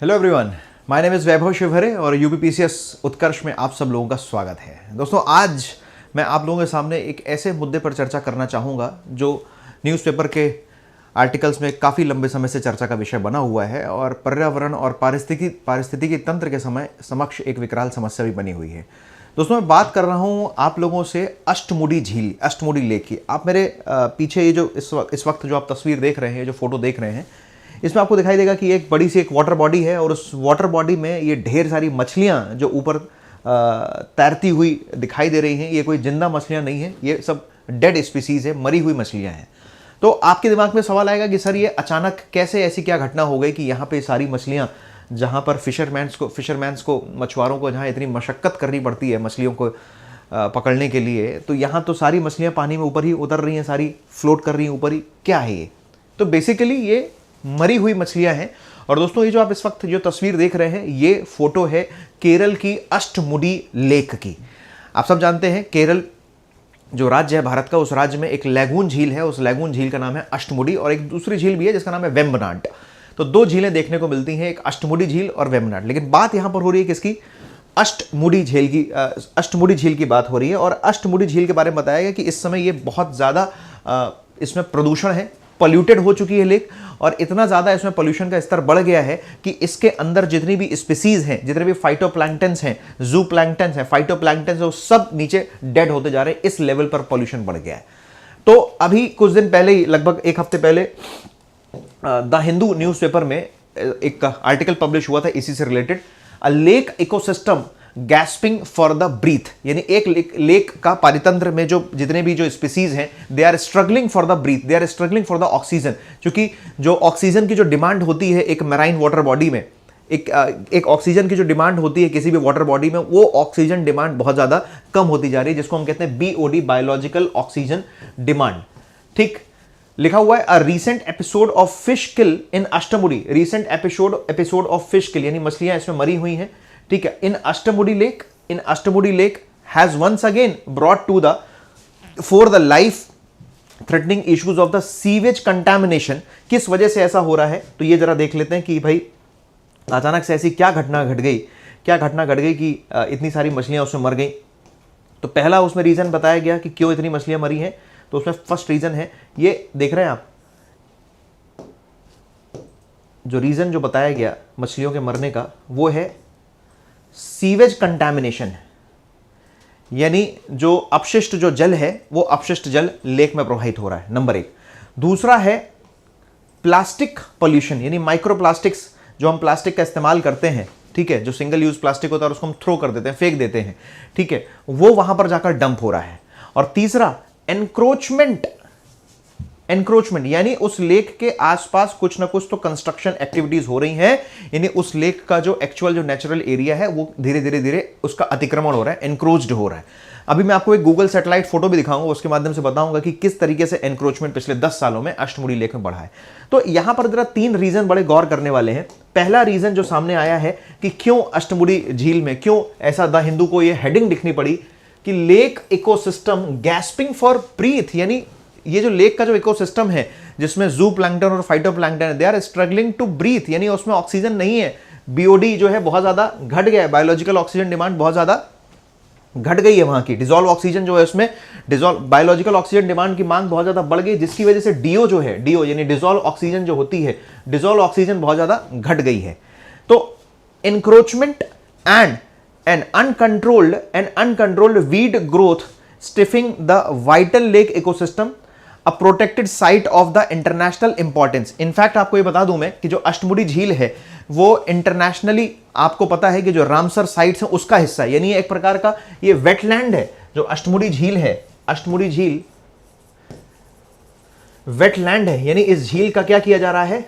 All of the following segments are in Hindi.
Hello everyone, my name is Vaibhav Shivhare और यूपीपीसीएस उत्कर्ष में आप सब लोगों का स्वागत है। दोस्तों, आज मैं आप लोगों के सामने एक ऐसे मुद्दे पर चर्चा करना चाहूँगा जो न्यूज़पेपर के आर्टिकल्स में काफ़ी लंबे समय से चर्चा का विषय बना हुआ है और पर्यावरण और पारिस्थितिकी तंत्र के समक्ष एक विकराल समस्या भी बनी हुई है। दोस्तों, मैं बात कर रहा हूँ आप लोगों से अष्टमुडी झील, अष्टमुडी लेक की। आप मेरे पीछे ये जो इस वक्त जो आप तस्वीर देख रहे हैं, जो फोटो देख रहे हैं, इसमें आपको दिखाई देगा कि एक बड़ी सी एक वाटर बॉडी है और उस वाटर बॉडी में ये ढेर सारी मछलियाँ जो ऊपर तैरती हुई दिखाई दे रही हैं। ये कोई जिंदा मछलियाँ नहीं है, ये सब डेड स्पीसीज है, मरी हुई मछलियाँ हैं। तो आपके दिमाग में सवाल आएगा कि सर ये अचानक कैसे, ऐसी क्या घटना हो गई कि यहाँ पे सारी मछलियाँ, जहाँ पर फिशरमैन्स को मछुआरों को जहाँ इतनी मशक्क़त करनी पड़ती है मछलियों को पकड़ने के लिए, तो यहाँ तो सारी मछलियाँ पानी में ऊपर ही उतर रही हैं, सारी फ्लोट कर रही हैं ऊपर ही। क्या है ये? तो बेसिकली ये मरी हुई मछलियां हैं। और दोस्तों, ये जो आप इस वक्त जो तस्वीर देख रहे हैं, ये फोटो है केरल की अष्टमुडी लेक की। आप सब जानते हैं केरल जो राज्य है भारत का, उस राज्य में एक लैगून झील है। उस लैगून झील का नाम है अष्टमुडी और एक दूसरी झील भी है जिसका नाम है वेम्बनाड। तो दो झीलें देखने को मिलती हैं, एक अष्टमुडी झील और वेम्बनाड। लेकिन बात यहां पर हो रही है किसकी? अष्टमुडी झील की बात हो रही है। और अष्टमुडी झील के बारे में बताया गया कि इस समय ये बहुत ज़्यादा इसमें प्रदूषण है, पॉल्यूटेड हो चुकी है लेक। और इतना ज़्यादा इसमें पोल्यूशन का स्तर बढ़ गया है कि इसके अंदर जितनी भी स्पीसीज हैं, जितने भी फाइटोप्लैंक्टन्स हैं, जू प्लैंक्टन्स हैं, फाइटोप्लैंक्टन्स हैं, वो सब नीचे डेड होते जा रहे हैं। इस लेवल पर पोल्यूशन बढ़ गया है। तो अभी कुछ दिन पहले ही, लगभग एक हफ्ते पहले, द हिंदू न्यूज़पेपर में एक आर्टिकल पब्लिश हुआ था इसी से related, a lake ecosystem gasping for the breath. यानी एक लेक का पारितंत्र में जो जितने भी जो स्पीसीज हैं, they are struggling for the breath, they are struggling for the oxygen. क्योंकि जो ऑक्सीजन की जो डिमांड होती है एक मैराइन वाटर बॉडी में, एक ऑक्सीजन की जो डिमांड होती है किसी भी वाटर बॉडी में, वो ऑक्सीजन डिमांड बहुत ज़्यादा कम होती जा रही है, जिसको हम कहते हैं BOD, बायोलॉजिकल ऑक्सीजन डिमांड। ठीक लिखा हुआ है, a recent episode of fish kill in Ashtamudi. Recent episode of fish kill, यानी मछलियां इसमें मरी हुई हैं। ठीक है, in Ashtamudi lake has once again brought to the fore the life threatening issues of the sewage contamination. किस वजह से ऐसा हो रहा है, तो ये जरा देख लेते हैं कि भाई अचानक से ऐसी क्या घटना घट गई कि इतनी सारी मछलियां उसमें मर गई। तो पहला उसमें रीजन बताया गया कि क्यों इतनी मछलियां मरी हैं। तो उसमें फर्स्ट रीजन है, ये देख रहे हैं आप, जो रीजन जो बताया गया मछलियों के मरने का, वो है सीवेज कंटामिनेशन। यानी जो अपशिष्ट जो जल है, वो अपशिष्ट जल लेक में प्रवाहित हो रहा है, नंबर एक। दूसरा है प्लास्टिक पोल्यूशन, यानी माइक्रोप्लास्टिक्स, जो हम प्लास्टिक का इस्तेमाल करते हैं, ठीक है, जो सिंगल यूज प्लास्टिक होता है उसको हम थ्रो कर देते हैं, फेंक देते हैं, ठीक है, वो वहां पर जाकर डंप हो रहा है। और तीसरा एनक्रोचमेंट, यानी उस लेक के आसपास कुछ ना कुछ तो कंस्ट्रक्शन एक्टिविटीज हो रही हैं। यानी उस लेक का जो एक्चुअल जो नेचुरल एरिया है, वो धीरे धीरे उसका अतिक्रमण हो रहा है, एनक्रोच्ड हो रहा है। अभी मैं आपको एक गूगल सैटेलाइट फोटो भी दिखाऊंगा, उसके माध्यम से बताऊंगा कि किस तरीके से एनक्रोचमेंट पिछले 10 सालों में अष्टमुडी लेक में बढ़ा है। तो यहां पर जरा 3 रीजन बड़े गौर करने वाले हैं। पहला रीजन जो सामने आया है कि क्यों अष्टमुडी झील में, क्यों ऐसा द हिंदू को यह हेडिंग लिखनी पड़ी कि lake ecosystem gasping for breath. यानी ये जो लेक का जो इकोसिस्टम है, जिसमें जू प्लैंक्टन और फाइटोप्लैंक्टन है, they are struggling to breath. यानी उसमें ऑक्सीजन नहीं है, BOD जो है बहुत ज्यादा घट गया है, बायोलॉजिकल ऑक्सीजन डिमांड बहुत ज्यादा घट गई है वहां की। डिजॉल्व ऑक्सीजन जो है उसमें, बायोलॉजिकल ऑक्सीजन डिमांड की मांग बहुत ज्यादा बढ़ गई, जिसकी वजह से DO जो है, DO यानी डिजॉल्व ऑक्सीजन जो होती है, डिजॉल्व ऑक्सीजन बहुत ज्यादा घट गई है। तो encroachment and an uncontrolled weed growth stifling the vital lake ecosystem, a protected site of the international importance. In fact आपको ये बता दूं मैं कि जो अष्टमुडी झील है वो इंटरनेशनली, आपको पता है कि जो रामसर साइट्स है उसका हिस्सा है। यानी एक प्रकार का ये वेटलैंड है, जो अष्टमुडी झील है, अष्टमुडी झील वेटलैंड है। यानी इस झील का क्या किया जा रहा है?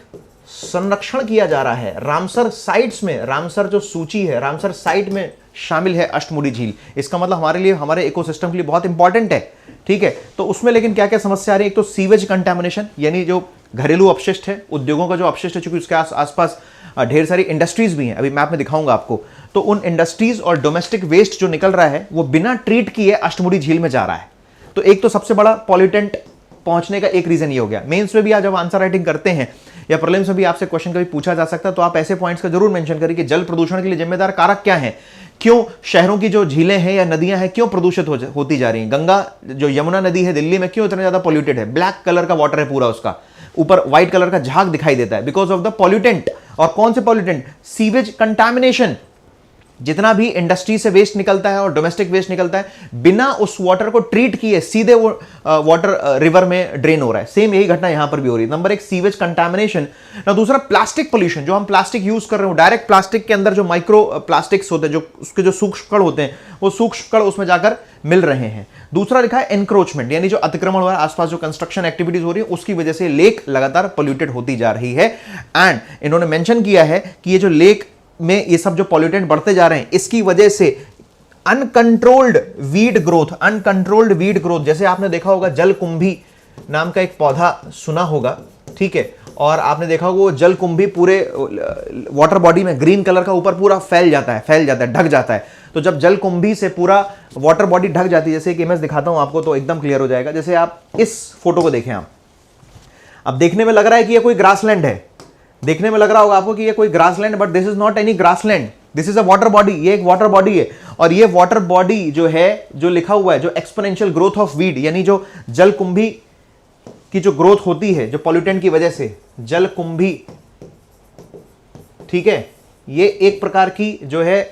संरक्षण किया जा रहा है। रामसर साइट्स में, रामसर जो सूची है, रामसर साइट में शामिल है अष्टमुडी झील। इसका मतलब हमारे लिए, हमारे इकोसिस्टम के लिए बहुत इंपॉर्टेंट है। ठीक है, तो उसमें लेकिन क्या क्या समस्या आ रही है? एक तो सीवेज कंटामिनेशन, यानी जो घरेलू अपशिष्ट है, उद्योगों का जो अपशिष्ट है, चूंकि उसके आसपास ढेर सारी इंडस्ट्रीज भी हैं, अभी मैप में दिखाऊंगा आपको। तो उन इंडस्ट्रीज और डोमेस्टिक वेस्ट जो निकल रहा है वो बिना ट्रीट किए अष्टमुडी झील में जा रहा है। तो एक तो सबसे बड़ा पॉल्यूटेंट पहुंचने का एक रीजन ये हो गया। मेंस में भी आज जब आंसर राइटिंग करते हैं या प्रीलिम्स में भी आपसे क्वेश्चन कभी पूछा जा सकता है, तो आप ऐसे पॉइंट्स का जरूर मेंशन करिए कि जल प्रदूषण के लिए जिम्मेदार कारक क्या हैं, क्यों शहरों की जो झीलें हैं या नदियां हैं क्यों प्रदूषित होती जा रही हैं। गंगा जो यमुना नदी है दिल्ली में क्यों इतना ज्यादा पॉल्यूटेड है, ब्लैक कलर का वाटर है पूरा, उसका ऊपर व्हाइट कलर का झाग दिखाई देता है, बिकॉज ऑफ द पॉल्यूटेंट। और कौन से पॉल्यूटेंट, सीवेज कंटामिनेशन। जितना भी इंडस्ट्री से वेस्ट निकलता है और डोमेस्टिक वेस्ट निकलता है, बिना उस वाटर को ट्रीट किए सीधे वो वाटर रिवर में ड्रेन हो रहा है। सेम यही घटना यहां पर भी हो रही है। नंबर एक, सीवेज कंटामिनेशन। ना दूसरा, प्लास्टिक पोल्यूशन। जो हम प्लास्टिक यूज कर रहे हो, डायरेक्ट प्लास्टिक के अंदर जो माइक्रो प्लास्टिक्स होते हैं, जो उसके जो सूक्ष्म कण होते हैं, वो सूक्ष्म कण उसमें जाकर मिल रहे हैं। दूसरा लिखा है एनक्रोचमेंट, यानी जो अतिक्रमण हो रहा है, आसपास जो कंस्ट्रक्शन एक्टिविटीज हो रही है, उसकी वजह से लेक लगातार पोल्यूटेड होती जा रही है। एंड इन्होंने मेंशन किया है कि ये जो लेक में ये सब जो पॉल्यूटेंट बढ़ते जा रहे हैं, इसकी वजह से अनकंट्रोल्ड वीड ग्रोथ, जैसे आपने देखा होगा जलकुंभी नाम का एक पौधा सुना होगा, ठीक है, और आपने देखा होगा वो जलकुंभी पूरे वाटर बॉडी में ग्रीन कलर का ऊपर पूरा फैल जाता है, ढक जाता है। तो जब जलकुंभी से पूरा वाटर बॉडी ढक जाती है, जैसे एक इमेज दिखाता हूं आपको तो एकदम क्लियर हो जाएगा। जैसे आप इस फोटो को देखें, आप अब देखने में लग रहा है कि ये कोई ग्रासलैंड है, देखने में लग रहा होगा आपको कि ये कोई grassland, but this is not any grassland, this is a water body. ये एक वाटर बॉडी है, और ये वाटर बॉडी जो है, जो लिखा हुआ है, जो एक्सपोनेंशियल ग्रोथ ऑफ वीड, यानी जो जलकुंभी की जो ग्रोथ होती है जो पॉल्यूटेंट की वजह से, जलकुंभी, ठीक है, ये एक प्रकार की जो है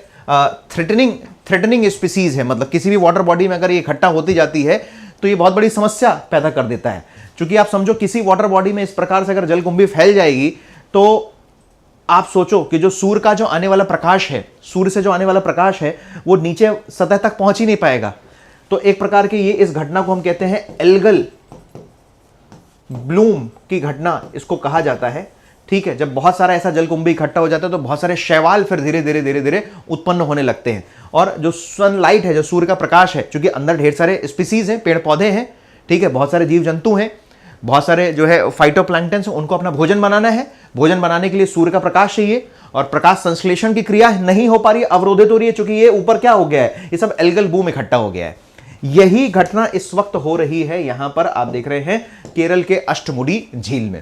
थ्रेटनिंग स्पीसीज है। मतलब किसी भी वाटर बॉडी में अगर ये इकट्ठा होती जाती है तो ये बहुत बड़ी समस्या पैदा कर देता है। क्योंकि आप समझो किसी वाटर बॉडी में इस प्रकार से अगर जलकुंभी फैल जाएगी, तो आप सोचो कि जो सूर्य का जो आने वाला प्रकाश है, सूर्य से जो आने वाला प्रकाश है, वो नीचे सतह तक पहुंच ही नहीं पाएगा। तो एक प्रकार की ये इस घटना को हम कहते हैं एल्गल ब्लूम की घटना, इसको कहा जाता है, ठीक है। जब बहुत सारा ऐसा जलकुंभी इकट्ठा हो जाता है तो बहुत सारे शैवाल फिर धीरे धीरे उत्पन्न होने लगते हैं। और जो सनलाइट है, जो सूर्य का प्रकाश है, क्योंकि अंदर ढेर सारे स्पीसीज हैं, पेड़ पौधे हैं, ठीक है, बहुत सारे जीव जंतु हैं, बहुत सारे जो है फाइटोप्लैंक्टन, उनको अपना भोजन बनाना है। भोजन बनाने के लिए सूर्य का प्रकाश चाहिए, और प्रकाश संश्लेषण की क्रिया नहीं हो पा रही है, अवरोधित हो रही है, क्योंकि ये ऊपर क्या हो गया है, ये सब एल्गल बूम इकट्ठा हो गया है। यही घटना इस वक्त हो रही है यहां पर, आप देख रहे हैं केरल के अष्टमुडी झील में।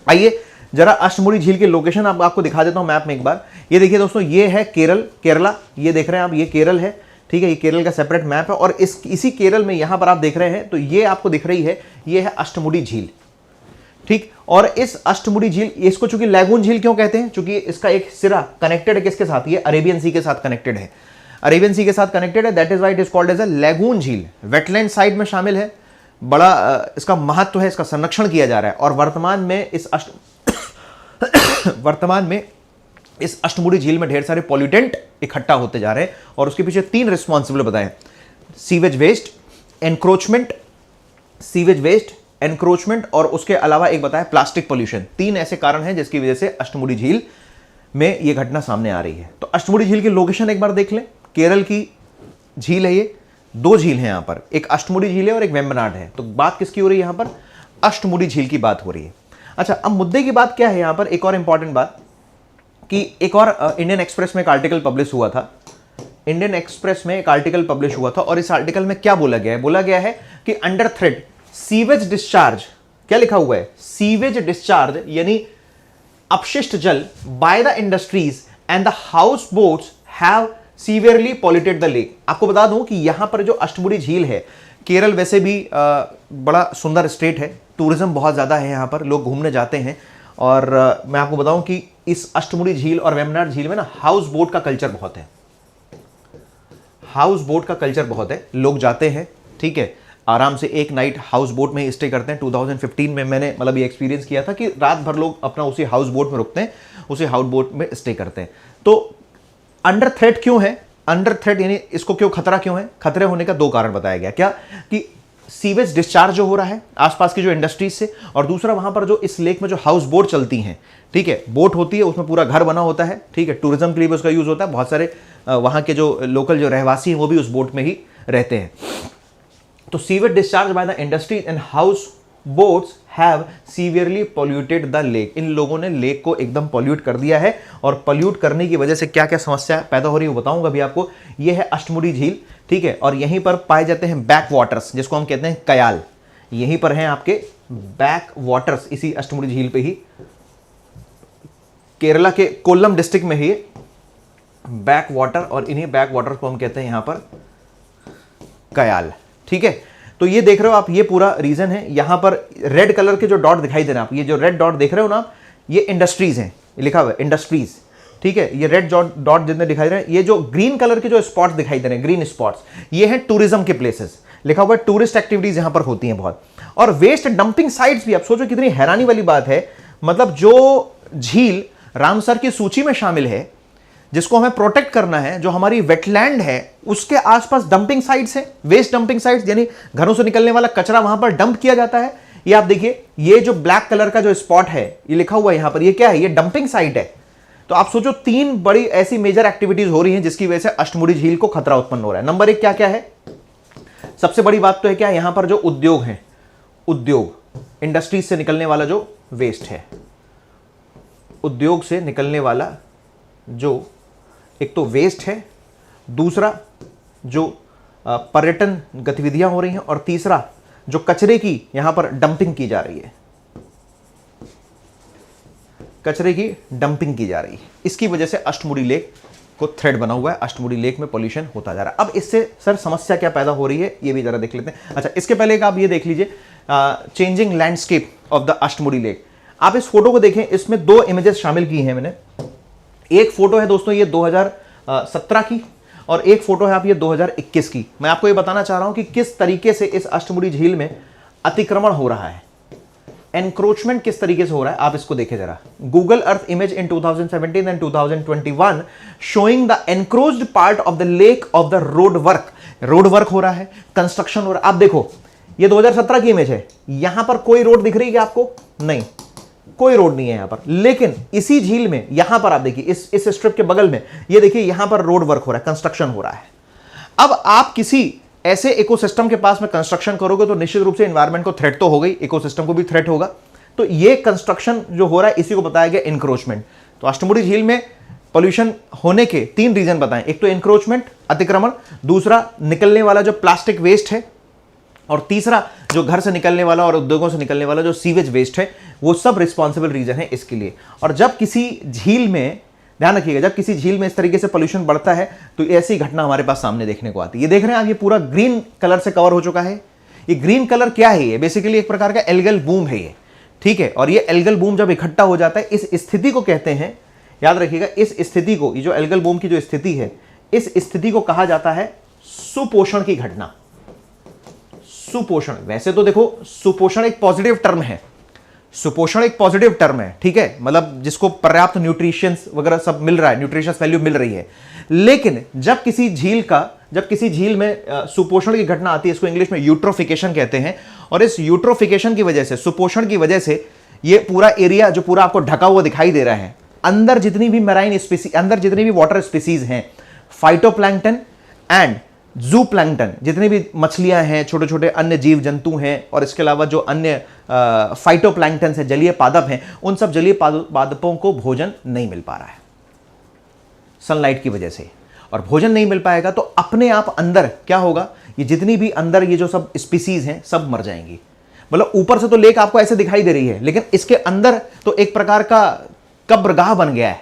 आइए जरा अष्टमुडी झील की लोकेशन आपको दिखा देता हूं मैप में एक बार। ये देखिए दोस्तों, ये है केरला, ये देख रहे हैं आप, ये केरल है, ठीक है, ये केरल का सेपरेट मैप है। और इसी केरल में यहां पर आप देख रहे हैं, तो ये आपको दिख रही है, ये है अष्टमुडी झील, ठीक। और इस अष्टमुडी झील, इसको चूंकि लैगून झील क्यों कहते हैं, चूंकि इसका एक सिरा कनेक्टेड है किसके साथ, ये अरेबियन सी के साथ कनेक्टेड है, अरेबियन सी के साथ कनेक्टेड है, that is why it is called as a lagoon झील। वेटलैंड साइड में शामिल है, बड़ा इसका महत्व है, इसका संरक्षण किया जा रहा है। और वर्तमान में इस अष्टमुडी झील में ढेर सारे पॉल्यूटेंट इकट्ठा होते जा रहे हैं, और उसके पीछे 3 रिस्पॉन्सिबल बताए, सीवेज वेस्ट, एनक्रोचमेंट, और उसके अलावा एक बताया प्लास्टिक पोल्यूशन। 3 ऐसे कारण हैं जिसकी वजह से अष्टमुडी झील में यह घटना सामने आ रही है। तो अष्टमुडी झील की लोकेशन एक बार देख लें, केरल की झील है ये, 2 झील हैं यहां पर, एक अष्टमुडी झील है और एक वेम्बनाड है। तो बात किसकी हो रही है यहां पर, अष्टमुडी झील की बात हो रही है। अच्छा, अब मुद्दे की बात क्या है यहां पर, एक और इंपॉर्टेंट बात, कि एक और इंडियन एक्सप्रेस में एक आर्टिकल पब्लिश हुआ था, और इस आर्टिकल में क्या बोला गया है, बोला गया है कि अंडर थ्रेट सीवेज डिस्चार्ज, क्या लिखा हुआ है, सीवेज डिस्चार्ज यानी अपशिष्ट जल bye the industries and the house boats have severely polluted the lake. आपको बता दूं कि यहां पर जो अष्टमुडी झील है, केरल वैसे भी बड़ा सुंदर स्टेट है, टूरिज्म बहुत ज्यादा है यहां पर, लोग घूमने जाते हैं। और मैं आपको बताऊं कि इस अष्टमुडी झील और वेम्बनाड झील में ना हाउस बोट का कल्चर बहुत है, लोग जाते हैं, ठीक है, आराम से एक नाइट हाउस बोट में स्टे करते हैं। 2015 में मैंने मतलब ये एक्सपीरियंस किया था कि रात भर लोग अपना उसी हाउस बोट में रुकते हैं, उसी हाउस बोट में स्टे करते हैं। तो अंडर थ्रेट क्यों है, अंडर थ्रेट यानी इसको क्यों खतरा क्यों है, खतरे होने का 2 कारण बताया गया। क्या कि सीवेज डिस्चार्ज जो हो रहा है आसपास की जो इंडस्ट्रीज से, और दूसरा वहां पर जो इस लेक में जो हाउस बोट चलती हैं, ठीक है, बोट होती है, उसमें पूरा घर बना होता है, ठीक है, टूरिज्म के लिए भी उसका यूज होता है, बहुत सारे वहां के जो लोकल जो रहवासी हैं वो भी उस बोट में ही रहते हैं। तो sewage discharge by the industries and house boats have severely polluted the lake. इन लोगों ने लेक को एकदम पॉल्यूट कर दिया है, और पॉल्यूट करने की वजह से क्या क्या समस्या पैदा हो रही है वो बताऊंगा अभी आपको। ये है अष्टमुडी झील, ठीक है, और यहीं पर पाए जाते हैं बैक वाटर्स, जिसको हम कहते हैं कयाल। यहीं पर हैं आपके बैक वाटर्स, इसी अष्टमुडी झील पे ही केरला के कोल्लम डिस्ट्रिक्ट में ही बैक वाटर, और इन्हीं बैक वाटर को हम कहते हैं यहां पर कयाल। ठीक है, तो ये देख रहे हो आप, ये पूरा रीजन है। यहां पर रेड कलर के जो डॉट दिखाई दे रहे हैं आप, ये जो रेड डॉट देख रहे हो ना, ये इंडस्ट्रीज हैं, लिखा हुआ है इंडस्ट्रीज। ठीक है, ये रेड डॉट जितने दिखाई दे रहे हैं, ये जो ग्रीन कलर के जो स्पॉट्स दिखाई दे रहे हैं, ग्रीन स्पॉट्स, ये हैं टूरिज्म के प्लेसेस। लिखा हुआ है टूरिस्ट एक्टिविटीज यहां पर होती हैं बहुत। और वेस्ट डंपिंग साइट्स भी, आप सोचो कितनी हैरानी वाली बात है, मतलब जो झील रामसर की सूची में शामिल है, जिसको हमें प्रोटेक्ट करना है, जो हमारी वेटलैंड है, उसके आसपास डंपिंग साइट्स है, वेस्ट डंपिंग साइट्स, यानी घरों से निकलने वाला कचरा वहां पर डंप किया जाता है। ये आप देखिए, ये जो ब्लैक कलर का जो स्पॉट है, ये लिखा हुआ है यहां पर, ये क्या है, ये डंपिंग साइट है। तो आप सोचो 3 बड़ी ऐसी मेजर एक्टिविटीज हो रही हैं जिसकी वजह से अष्टमुड़ी झील को खतरा उत्पन्न हो रहा है। नंबर 1 क्या क्या है, सबसे बड़ी बात तो है क्या, यहां पर जो उद्योग है, उद्योग, इंडस्ट्रीज से निकलने वाला जो वेस्ट है, उद्योग से निकलने वाला जो एक तो वेस्ट है, दूसरा जो पर्यटन गतिविधियां हो रही हैं, और तीसरा जो कचरे की यहां पर डंपिंग की जा रही है, कचरे की डंपिंग की जा रही है। इसकी वजह से अष्टमुड़ी लेक को थ्रेड बना हुआ है, अष्टमुड़ी लेक में पोल्यूशन होता जा रहा है। अब इससे सर समस्या क्या पैदा हो रही है, ये भी जरा देख लेते हैं। अच्छा, इसके पहले एक आप ये देख लीजिए, changing landscape of the Ashtamudi lake. आप इस फोटो को देखें, इसमें 2 इमेजेस शामिल की हैं मैंने। एक फोटो है दोस्तों ये 2017 की, और एक फोटो है आप ये 2021 की। मैं आपको ये बताना चाह रहा हूं कि किस तरीके से इस अष्टमुड़ी झील में अतिक्रमण हो रहा है, एनक्रोचमेंट किस तरीके से हो रहा है। आप इसको देखें जरा, Google Earth image in 2017 and 2021 showing the encroached part of the lake of the road work हो रहा है, कंस्ट्रक्शन हो रहा है। आप देखो, ये 2017 की इमेज है, यहां पर कोई रोड दिख रही है क्या आपको? नहीं, कोई रोड नहीं है यहां पर। लेकिन इसी झील में यहां पर आप देखिए, इस स्ट्रिप के बगल में ये देखिए, यहां पर रोड वर्क हो रहा है, कंस्ट्रक्शन हो रहा है। अब आप किसी ऐसे इकोसिस्टम के पास में कंस्ट्रक्शन करोगे तो निश्चित रूप से एनवायरनमेंट को थ्रेट तो हो गई, इकोसिस्टम को भी थ्रेट होगा। तो ये कंस्ट्रक्शन जो हो रहा है, इसी को बताया गया एनक्रोचमेंट। तो अष्टमुड़ी झील में पोल्यूशन होने के 3 रीजन बताएं। एक तो एनक्रोचमेंट, अतिक्रमण, दूसरा निकलने वाला जो प्लास्टिक वेस्ट है, और तीसरा जो घर से निकलने वाला और उद्योगों से निकलने वाला जो सीवेज वेस्ट है। वो सब रिस्पॉन्सिबल रीजन है इसके लिए। और जब किसी झील में, ध्यान रखिएगा, जब किसी झील में इस तरीके से पोल्यूशन बढ़ता है तो ऐसी घटना हमारे पास सामने देखने को आती है। ये देख रहे हैं आप, ये पूरा ग्रीन कलर से कवर हो चुका है। ये ग्रीन कलर क्या है? ये बेसिकली एक प्रकार का एल्गल बूम है ये, ठीक है। और ये एल्गल बूम जब इकट्ठा हो जाता है, इस स्थिति को कहते हैं, याद रखिएगा, इस स्थिति को, ये जो एल्गल बूम की जो स्थिति है, इस स्थिति को कहा जाता है सुपोषण की घटना। सुपोषण, वैसे तो देखो सुपोषण एक पॉजिटिव टर्म है, सुपोषण एक पॉजिटिव टर्म है, ठीक है, मतलब जिसको पर्याप्त न्यूट्रिशंस वगैरह सब मिल रहा है, न्यूट्रिशंस वैल्यू मिल रही है। लेकिन जब किसी झील में सुपोषण की घटना आती है, इसको इंग्लिश में यूट्रोफिकेशन कहते हैं। और इस यूट्रोफिकेशन की वजह से, सुपोषण की वजह से, ये पूरा एरिया जो पूरा आपको ढका हुआ दिखाई दे रहा है, अंदर जितनी भी मैराइन स्पीसीज, अंदर जितनी भी वाटर स्पीसीज हैं, फाइटोप्लैंक्टन एंड जू प्लैंक्टन, जितनी भी मछलियां हैं, छोटे छोटे अन्य जीव जंतु हैं, और इसके अलावा जो अन्य फाइटोप्लैंक्टन है, जलीय पादप हैं, उन सब जलीय पादपों को भोजन नहीं मिल पा रहा है सनलाइट की वजह से। और भोजन नहीं मिल पाएगा तो अपने आप अंदर क्या होगा, ये जितनी भी अंदर ये जो सब स्पीसीज हैं सब मर जाएंगी। मतलब ऊपर से तो लेक आपको ऐसे दिखाई दे रही है, लेकिन इसके अंदर तो एक प्रकार का कब्रगाह बन गया है।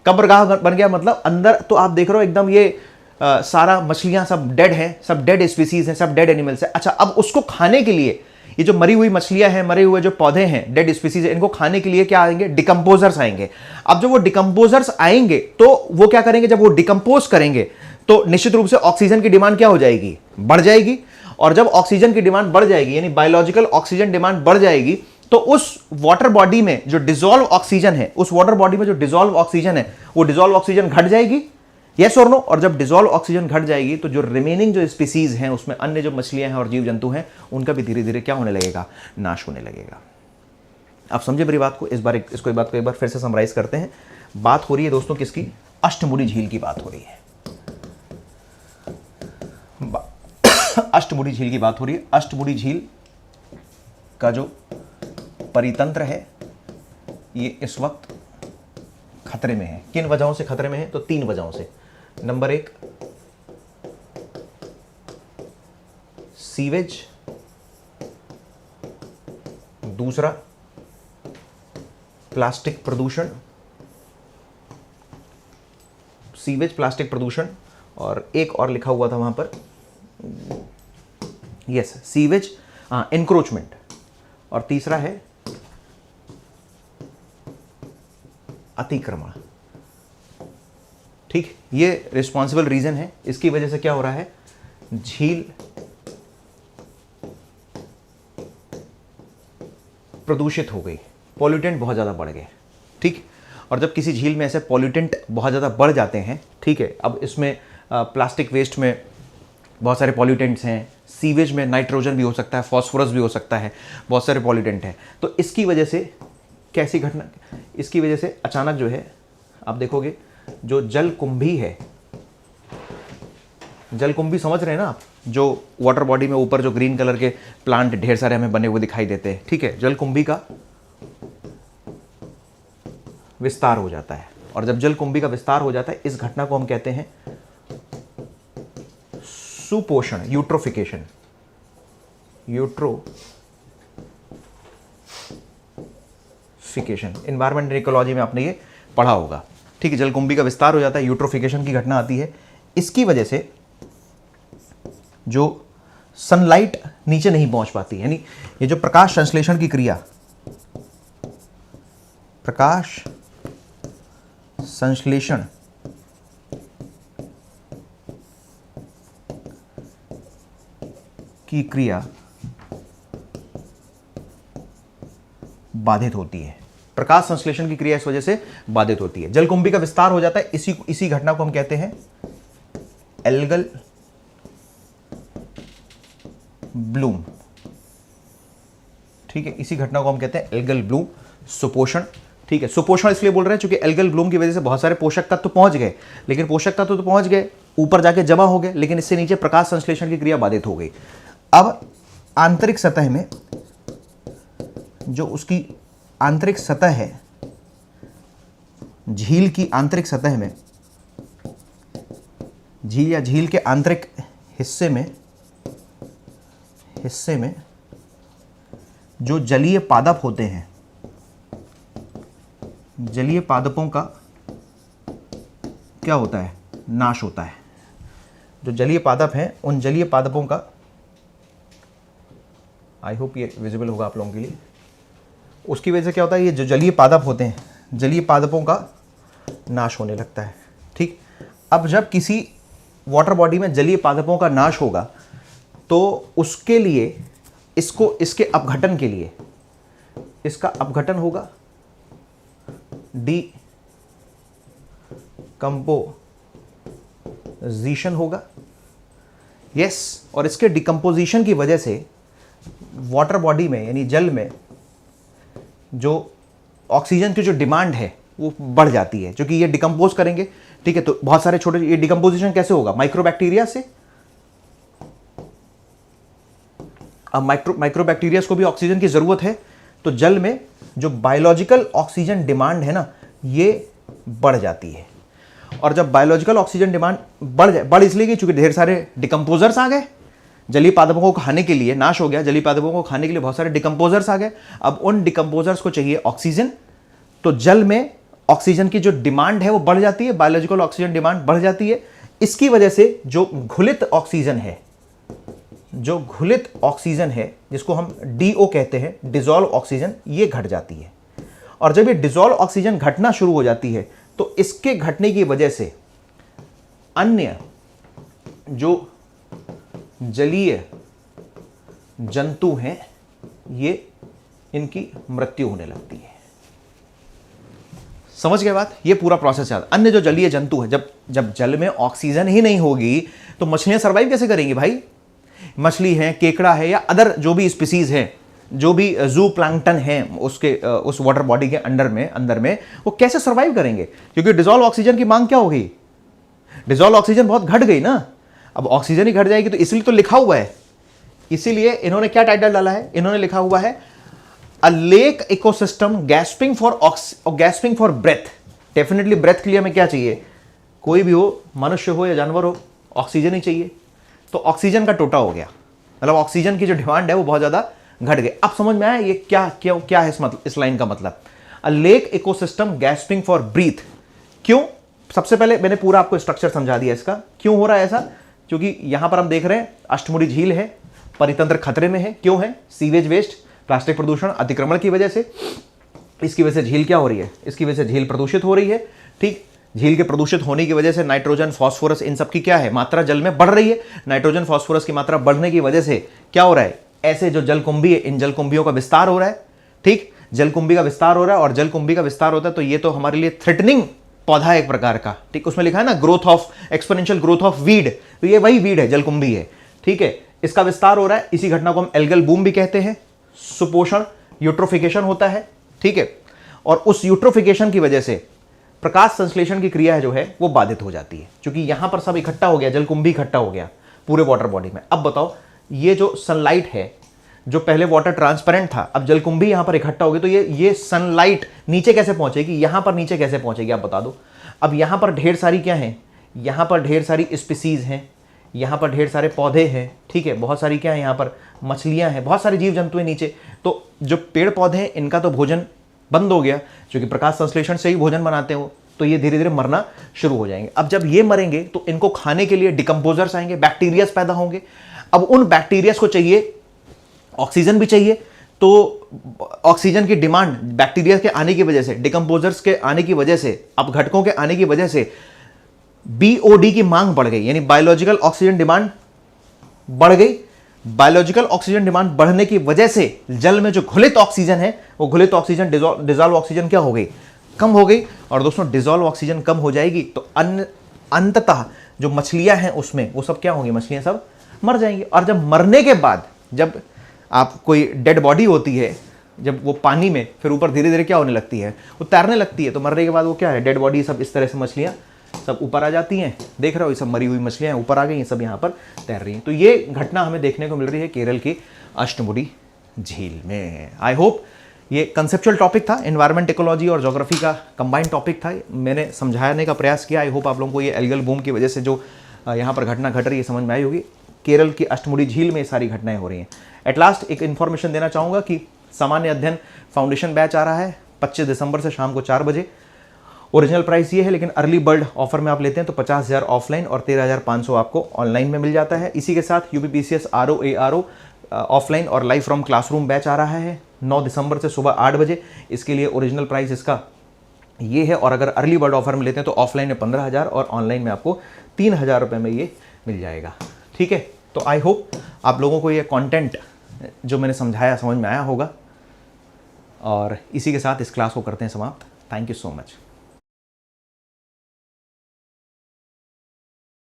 कब्रगाह बन गया मतलब अंदर तो आप देख रहे हो एकदम ये सारा मछलियां सब डेड हैं, सब डेड स्पीसीज हैं, सब डेड एनिमल्स हैं। अच्छा, अब उसको खाने के लिए ये जो मरी हुई मछलियां हैं, मरे हुए जो पौधे हैं, डेड स्पीसीज, इनको खाने के लिए क्या आएंगे? डिकम्पोजर्स आएंगे। अब जब वो डिकम्पोजर्स आएंगे तो वो क्या करेंगे? जब वो डिकम्पोज करेंगे तो निश्चित रूप से ऑक्सीजन की डिमांड क्या हो जाएगी? बढ़ जाएगी। और जब ऑक्सीजन की डिमांड बढ़ जाएगी, यानी बायोलॉजिकल ऑक्सीजन डिमांड बढ़ जाएगी, तो उस वाटर बॉडी में जो डिसॉल्व ऑक्सीजन है, उस वाटर बॉडी में जो डिसॉल्व ऑक्सीजन है, वो डिसॉल्व ऑक्सीजन घट जाएगी, यस और नो। और जब डिसॉल्व ऑक्सीजन घट जाएगी तो जो रिमेनिंग जो स्पीसीज हैं, उसमें अन्य जो मछलियां हैं और जीव जंतु हैं, उनका भी धीरे धीरे क्या होने लगेगा? नाश होने लगेगा। आप समझे मेरी बात को? इसको एक बार फिर से समराइज करते हैं। बात हो रही है दोस्तों किसकी? अष्टमुड़ी झील की बात हो रही है। अष्टमुड़ी झील की बात हो रही है। अष्टमुड़ी झील का जो परितंत्र है, ये इस वक्त खतरे में है। किन वजहों से खतरे में है? तो 3 वजहों से। नंबर 1, सीवेज, दूसरा प्लास्टिक प्रदूषण, सीवेज प्लास्टिक प्रदूषण, और एक और लिखा हुआ था वहाँ पर, यस सीवेज इंक्रोचमेंट, और तीसरा है अतिक्रमण। ठीक, ये रिस्पॉन्सिबल रीजन है। इसकी वजह से क्या हो रहा है, झील प्रदूषित हो गई, पॉल्यूटेंट बहुत ज़्यादा बढ़ गए। ठीक, और जब किसी झील में ऐसे पॉल्यूटेंट बहुत ज़्यादा बढ़ जाते हैं, ठीक है, अब इसमें प्लास्टिक वेस्ट में बहुत सारे पॉल्यूटेंट्स हैं, सीवेज में नाइट्रोजन भी हो सकता है, फॉस्फोरस भी हो सकता है, बहुत सारे पॉल्यूटेंट हैं। तो इसकी वजह से कैसी घटना, इसकी वजह से अचानक जो है आप देखोगे जो जलकुंभी है, जलकुंभी समझ रहे हैं ना आप, जो वाटर बॉडी में ऊपर जो ग्रीन कलर के प्लांट ढेर सारे हमें बने हुए दिखाई देते हैं, ठीक है, जलकुंभी का विस्तार हो जाता है। और जब जलकुंभी का विस्तार हो जाता है, इस घटना को हम कहते हैं सुपोषण, यूट्रोफिकेशन, यूट्रोफिकेशन। एनवायरमेंट इकोलॉजी में आपने ये पढ़ा होगा। ठीक है, जलकुंभी का विस्तार हो जाता है, यूट्रोफिकेशन की घटना आती है। इसकी वजह से जो सनलाइट नीचे नहीं पहुंच पाती, यानी ये जो प्रकाश संश्लेषण की क्रिया, प्रकाश संश्लेषण की क्रिया बाधित होती है। प्रकाश संश्लेषण की क्रिया इस वजह से बाधित होती है। जलकुंभी का विस्तार हो जाता है, इसी घटना को हम कहते हैं एल्गल ब्लूम। ठीक है, इसी घटना को हम कहते हैं एल्गल ब्लूम, सुपोषण। ठीक है, सुपोषण इसलिए बोल रहे हैं क्योंकि एल्गल ब्लूम की वजह से बहुत सारे पोषक तत्व पहुंच गए, लेकिन पोषक तत्व तो पहुंच गए, ऊपर जाके जमा हो गए, लेकिन इससे नीचे प्रकाश संश्लेषण की क्रिया बाधित हो गई। अब आंतरिक सतह में जो उसकी आंतरिक सतह है, झील की आंतरिक सतह में, झील या झील के आंतरिक हिस्से में जो जलीय पादप होते हैं, जलीय पादपों का क्या होता है, नाश होता है। जो जलीय पादप हैं, उन जलीय पादपों का, आई होप ये विजिबल होगा आप लोगों के लिए, उसकी वजह से क्या होता है, ये जो जलीय पादप होते हैं, जलीय पादपों का नाश होने लगता है। ठीक, अब जब किसी वाटर बॉडी में जलीय पादपों का नाश होगा तो उसके लिए इसके अपघटन के लिए इसका अपघटन होगा, डिकम्पोजिशन होगा। यस, और इसके डिकम्पोजिशन की वजह से वाटर बॉडी में यानी जल में जो ऑक्सीजन की जो डिमांड है वो बढ़ जाती है, क्योंकि ये डिकम्पोज करेंगे। ठीक है, तो बहुत सारे छोटे, ये डिकम्पोजिशन कैसे होगा, माइक्रोबैक्टीरिया से। अब माइक्रोबैक्टीरियाज को भी ऑक्सीजन की जरूरत है, तो जल में जो बायोलॉजिकल ऑक्सीजन डिमांड है ना, ये बढ़ जाती है। और जब बायोलॉजिकल ऑक्सीजन डिमांड बढ़ इसलिए गई क्योंकि ढेर सारे डिकम्पोजर्स आ गए, जलीय पादपों को खाने के लिए, नाश हो गया, जलीय पादपों को खाने के लिए बहुत सारे डिकम्पोजर्स आ गए। अब उन डिकम्पोजर्स को चाहिए ऑक्सीजन, तो जल में ऑक्सीजन की जो डिमांड है वो बढ़ जाती है, बायोलॉजिकल ऑक्सीजन डिमांड बढ़ जाती है। इसकी वजह से जो घुलित ऑक्सीजन है, जिसको हम DO कहते हैं, डिसॉल्व ऑक्सीजन, ये घट जाती है। और जब ये डिसॉल्व ऑक्सीजन घटना शुरू हो जाती है तो इसके घटने की वजह से अन्य जो जलीय जंतु हैं, ये इनकी मृत्यु होने लगती है। समझ गए बात, ये पूरा प्रोसेस है। अन्य जो जलीय जंतु है, जब जल में ऑक्सीजन ही नहीं होगी तो मछलियां सर्वाइव कैसे करेंगी भाई। मछली है, केकड़ा है, या अदर जो भी स्पीसीज हैं, जो भी जू प्लैंकटन है उस वाटर बॉडी के अंदर में वो कैसे सर्वाइव करेंगे, क्योंकि डिसॉल्व ऑक्सीजन की मांग क्या हो गई, डिसॉल्व ऑक्सीजन बहुत घट गई ना। अब ऑक्सीजन ही घट जाएगी, तो इसलिए तो लिखा हुआ है, इसीलिए इन्होंने क्या टाइटल डाला है, इन्होंने लिखा हुआ है a lake ecosystem gasping for breath. Definitely breath के लिए हमें क्या चाहिए, कोई भी हो, मनुष्य हो या जानवर हो, ऑक्सीजन ही चाहिए। तो ऑक्सीजन का टोटा हो गया, मतलब ऑक्सीजन की जो डिमांड है वो बहुत ज्यादा घट गई। अब समझ में आया ये क्या है इस लाइन का मतलब, a lake ecosystem gasping for breath. क्यों, सबसे पहले मैंने पूरा आपको स्ट्रक्चर समझा दिया इसका, क्यों हो रहा है ऐसा, क्योंकि यहां पर हम देख रहे हैं अष्टमुड़ी झील है, परितंत्र खतरे में है। क्यों है? सीवेज वेस्ट, प्लास्टिक प्रदूषण, अतिक्रमण की वजह से। इसकी वजह से झील क्या हो रही है? इसकी वजह से झील प्रदूषित हो रही है। ठीक, झील के प्रदूषित होने की वजह से नाइट्रोजन, फास्फोरस, इन सब की क्या है, मात्रा जल में बढ़ रही है। नाइट्रोजन, फास्फोरस की मात्रा बढ़ने की वजह से क्या हो रहा है, ऐसे जो जलकुंभी है, इन जलकुंभियों का विस्तार हो रहा है। ठीक, जलकुंभी का विस्तार हो रहा है, और जलकुंभी का विस्तार होता है तो ये तो हमारे लिए थ्रेटनिंग पौधा है एक प्रकार का। ठीक, उसमें लिखा है ना growth of, exponential growth of weed, तो ये वही वीड है, जलकुंभी है। ठीक है, इसका विस्तार हो रहा है। इसी घटना को हम एल्गल बूम भी कहते हैं। सुपोषण, यूट्रोफिकेशन होता है। ठीक है, और उस यूट्रोफिकेशन की वजह से प्रकाश संश्लेषण की क्रिया जो है वो बाधित हो जाती है, क्योंकि यहां पर सब इकट्ठा हो गया, जलकुंभी इकट्ठा हो गया पूरे वाटर बॉडी में। अब बताओ, ये जो सनलाइट है, जो पहले वाटर ट्रांसपेरेंट था, अब जलकुंभी यहां पर इकट्ठा हो गई, तो ये सनलाइट नीचे कैसे पहुंचेगी, यहां पर नीचे कैसे पहुंचेगी, आप बता दो। अब यहां पर ढेर सारी क्या है, यहां पर ढेर सारी स्पीसीज हैं, यहां पर ढेर सारे पौधे हैं। ठीक है, बहुत सारी क्या है, यहां पर मछलियां हैं, बहुत सारे जीव जंतु हैं नीचे। तो जो पेड़ पौधे हैं, इनका तो भोजन बंद हो गया, क्योंकि प्रकाश संश्लेषण से ही भोजन बनाते हो, तो ये धीरे धीरे मरना शुरू हो जाएंगे। अब जब ये मरेंगे तो इनको खाने के लिए डिकम्पोजर्स आएंगे, बैक्टीरियाज पैदा होंगे। अब उन बैक्टीरियाज को चाहिए ऑक्सीजन भी चाहिए, तो ऑक्सीजन की डिमांड बैक्टीरिया के आने की वजह से, डिकम्पोजर्स के आने की वजह से, अब घटकों के आने की वजह से बीओडी की मांग बढ़ गई, यानी बायोलॉजिकल ऑक्सीजन डिमांड बढ़ गई। बायोलॉजिकल ऑक्सीजन डिमांड बढ़ने की वजह से जल में जो घुलित ऑक्सीजन है, वो घुलित ऑक्सीजन, डिजॉल्व ऑक्सीजन क्या हो गई, कम हो गई। और दोस्तों, डिजॉल्व ऑक्सीजन कम हो जाएगी तो अंततः जो मछलियां हैं उसमें, वो सब क्या होंगी, मछलियां सब मर जाएंगी। और जब मरने के बाद, जब आप कोई डेड बॉडी होती है, जब वो पानी में फिर ऊपर धीरे धीरे क्या होने लगती है, वो तैरने लगती है, तो मरने के बाद वो क्या है, डेड बॉडी सब इस तरह से मछलियां सब ऊपर आ जाती हैं। देख रहे हो, ये सब मरी हुई मछलियां ऊपर आ गई, ये सब यहाँ पर तैर रही हैं। तो ये घटना हमें देखने को मिल रही है केरल की अष्टमुड़ी झील में। आई होप ये कंसेप्चुअल टॉपिक था, एनवायरमेंट इकोलॉजी और ज्योग्राफी का कंबाइंड टॉपिक था, मैंने समझाने का प्रयास किया। आई होप आप लोगों को ये एल्गल बूम की वजह से जो यहाँ पर घटना घट रही है समझ में आई होगी। केरल की अष्टमुड़ी झील में ये सारी घटनाएं हो रही हैं। एट लास्ट एक इन्फॉर्मेशन देना चाहूँगा कि सामान्य अध्ययन फाउंडेशन बैच आ रहा है 25 दिसंबर से शाम को 4 बजे। ओरिजिनल प्राइस ये है, लेकिन अर्ली बर्ड ऑफर में आप लेते हैं तो 50,000 ऑफलाइन और 13,500 आपको ऑनलाइन में मिल जाता है। इसी के साथ यूपीपीसीएस आरओ एआरओ ऑफलाइन और लाइव फ्रॉम क्लासरूम बैच आ रहा है 9 दिसंबर से सुबह 8 बजे। इसके लिए ओरिजिनल प्राइस इसका ये है, और अगर अर्ली बर्ड ऑफर में लेते हैं तो ऑफलाइन में 15,000 और ऑनलाइन में आपको 3,000 रुपये में ये मिल जाएगा। ठीक है, तो आई होप आप लोगों को ये कंटेंट जो मैंने समझाया समझ में आया होगा, और इसी के साथ इस क्लास को करते हैं समाप्त। Thank you so much.